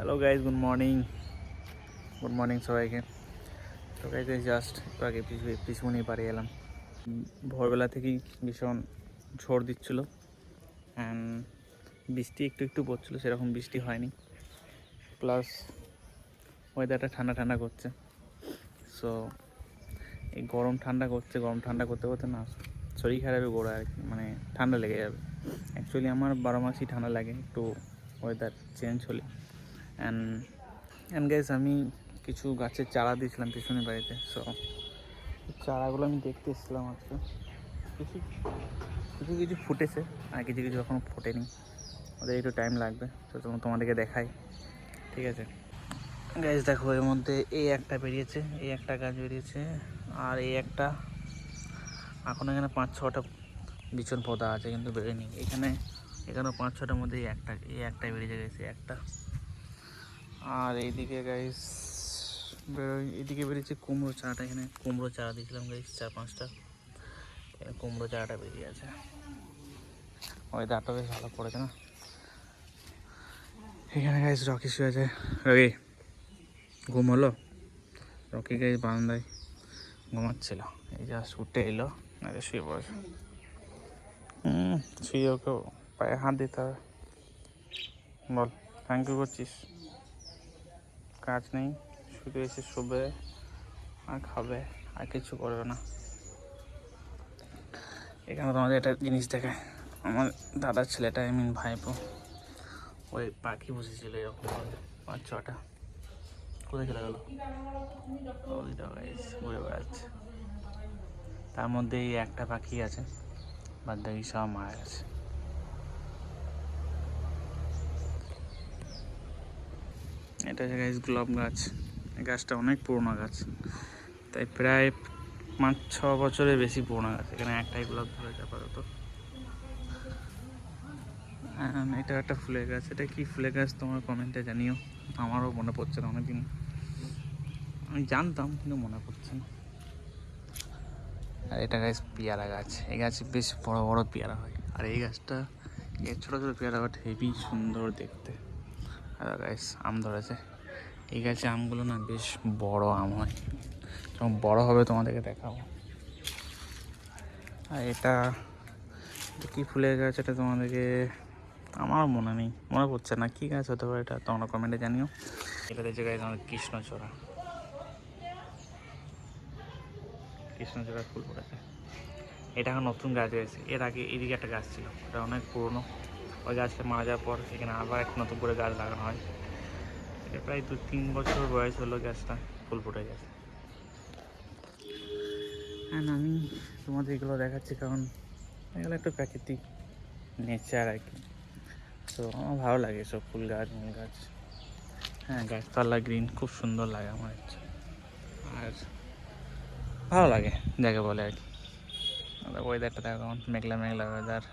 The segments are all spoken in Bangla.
হ্যালো গাইজ, গুড মর্নিং সবাইকে। তো গাইজ জাস্ট একটু আগে পিছুনি বাড়ি এলাম। ভোরবেলা থেকেই ভীষণ ঝড় দিচ্ছিল অ্যান্ড বৃষ্টি একটু একটু পড়ছিলো, সেরকম বৃষ্টি হয়নি। প্লাস ওয়েদারটা ঠান্ডা ঠান্ডা করছে। সো এই গরম ঠান্ডা করতে করতে না শরীর খারাপে গোড়া আর কি, মানে ঠান্ডা লেগে যাবে। অ্যাকচুয়ালি আমার 12 মাসই ঠান্ডা লাগে একটু ওয়েদার চেঞ্জ হলে। অ্যান্ড গাইজ আমি কিছু গাছের চারা দিয়েছিলাম পিছনে বাড়িতে। সো চারাগুলো আমি দেখতে এসেছিলাম আজকে। কিছু কিছু কিছু ফুটেছে আর কিছু কিছু এখনও ফোটেনি, ওদের একটু টাইম লাগবে। তো তোমাদেরকে দেখাই, ঠিক আছে গাইজ? দেখো, এর মধ্যে এই একটা বেরিয়েছে, এই একটা গাছ বেরিয়েছে, আর এই একটা এখন এখানে 5-6টা বিচন পদা আছে কিন্তু বেরোয়নি। এখানেও 5-6টার মধ্যে এই একটাই বেরিয়ে গেছে একটা। আর এইদিকে গাইস এদিকে বেরিয়েছে কুমড়ো চারাটা। এখানে কুমড়ো চারা দিয়েছিলাম গাইস 4-5টা, এখানে কুমড়ো চারাটা বেরিয়ে আছে। ওয়েদারটা বেশ ভালো পড়েছে না। এখানে গাইস রকি শুয়ে আছে। রকি ঘুম হলো? রকি গাইস বারান্দায় ঘুমাচ্ছিল, এই যা শুটে এলো, আগে শুয়ে পড়েছে। শুয়ে ওকে পায়ে হাত দিতে হবে। বল থ্যাংক ইউ করছিস? কাজ নেই, শুধু এসে শুবে আর খাবে, আর কিছু করবে না। এখানে তোমাদের একটা জিনিস দেখায়, আমার দাদার ছেলেটা, ভাইপো, ওই পাখি বসেছিল এরকম 5-6টা। কোথায় চলে গেল? ঘুরে বেড়াচ্ছে। তার মধ্যে এই একটা পাখি আছে, বাদ বাকি সব মারা গেছে। এটা হচ্ছে গাছ গোলাপ গাছ। এই গাছটা অনেক পুরোনো গাছ, তাই প্রায় 5-6 বছরের বেশি পুরোনো গাছ। এখানে একটাই গোলাপ ধরেছে আপাতত। এটা একটা ফুলের গাছ। এটা কি ফুলের গাছ তোমার কমেন্টে জানিও, আমারও মনে পড়ছে না। অনেকদিন আমি জানতাম কিন্তু মনে পড়ছে না। আর এটা গাছ পেয়ারা গাছ। এই গাছে বেশ বড় বড় পেয়ারা হয়, আর এই গাছটা ছোটো ছোটো পেয়ারা বাট হেভি সুন্দর দেখতে। আর গাছ আম ধরেছে। এই গাছে আমগুলো না বেশ বড় আম হয়, যখন বড় হবে তোমাদেরকে দেখাবো। আর এটা কী ফুলের গাছ এটা তোমাদেরকে আমার মনে পড়ছে না কী গাছ হতে পারে এটা, তোমরা কমেন্টে জানিও। এটা দেখছে গাছ আমাদের কৃষ্ণচূড়া ফুল পড়েছে। এটা এখন নতুন গাছ হয়েছে। এর আগে এদিকে একটা গাছ ছিল, ওটা অনেক পুরনো। ওই গাছটা মারা যাওয়ার পর এখানে আবার একটা নতুন করে গাছ লাগানো হয়। এটা প্রায় 2-3 বছর বয়স হলো গাছটা, ফুল ফুটে গেছে। হ্যাঁ, আমি তোমাদের এগুলো দেখাচ্ছি কারণ এগুলো একটা প্রাকৃতিক নেচার আর কি। তো আমার ভালো লাগে সব ফুল গাছ, মূল গাছ। হ্যাঁ, গাছপালা গ্রিন খুব সুন্দর লাগে আমার, আর ভালো লাগে যাকে বলে আর কি। ওয়েদারটা দেখো, মেঘলা মেঘলা ওয়েদার।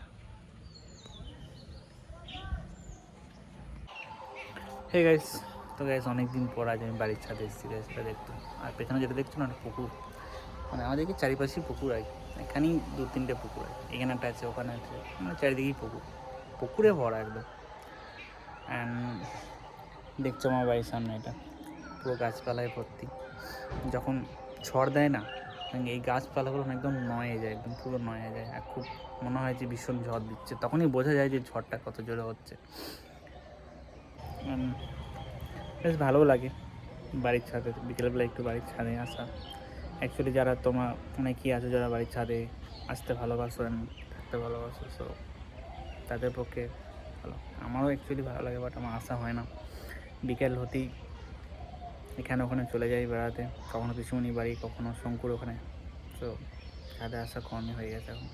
হে গাইস, তো গাইস অনেকদিন পর আজ আমি বাড়ির ছাদে এসেছি গাছটা দেখতে। আর পেছনে যেটা দেখছো না, পুকুর, মানে আমাদেরকে চারিপাশেই পুকুর আর কি। এখানেই 2-3টে পুকুর আছে, এখানে একটা আছে, ওখানে আছে, মানে চারিদিকেই পুকুরে ভরা একদম। অ্যান্ড দেখছো আমার বাড়ির সামনে, এটা পুরো গাছপালায় ভর্তি। যখন ঝড় দেয় না, এই গাছপালাগুলো একদম নয়ে যায়, একদম পুরো নয়ে যায়, আর খুব মনে হয় যে ভীষণ ঝড় দিচ্ছে। তখনই বোঝা যায় যে ঝড়টা কত জোরে হচ্ছে। বেশ ভালোও লাগে বাড়ির ছাদে বিকেলবেলা একটু বাড়ির ছাদে আসা। অ্যাকচুয়ালি যারা তোমার অনেকেই আছে যারা বাড়ির ছাদে আসতে ভালোবাসো, থাকতে ভালোবাসো, সো তাদের পক্ষে ভালো। আমারও অ্যাকচুয়ালি ভালো লাগে, বাট আমার আসা হয় না। বিকেল হতেই এখানে ওখানে চলে যাই বেড়াতে, কখনো পিছুমনি বাড়ি, কখনো শঙ্কুর ওখানে। তো ছাদে আসা কমই হয়ে গেছে এখন।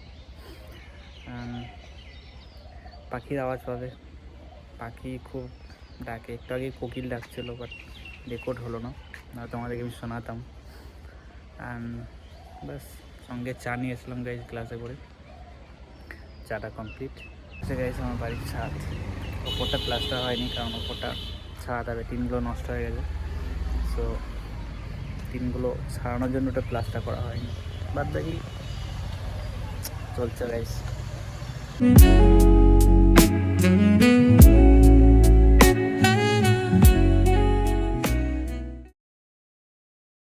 পাখির আওয়াজ পাবে, পাখি খুব ডাকে। একটু আগে কোকিল ডাকছিল, বাট রেকর্ড হলো না, তোমাদেরকে আমি শোনাতাম। ব্যাস, সঙ্গে চা নিয়ে এসলাম গাইজ গ্লাসে করে। চাটা কমপ্লিট হচ্ছে গাইজ। আমার বাড়ির ছাদ, ওপরটা প্লাস্টার হয়নি কারণ ওপরটা ছাদ হবে, টিনগুলো নষ্ট হয়ে গেছে। সো টিনগুলো ছাড়ানোর জন্য ওটা প্লাস্টার করা হয়নি, বাদ বাকি চলছে গাইজ।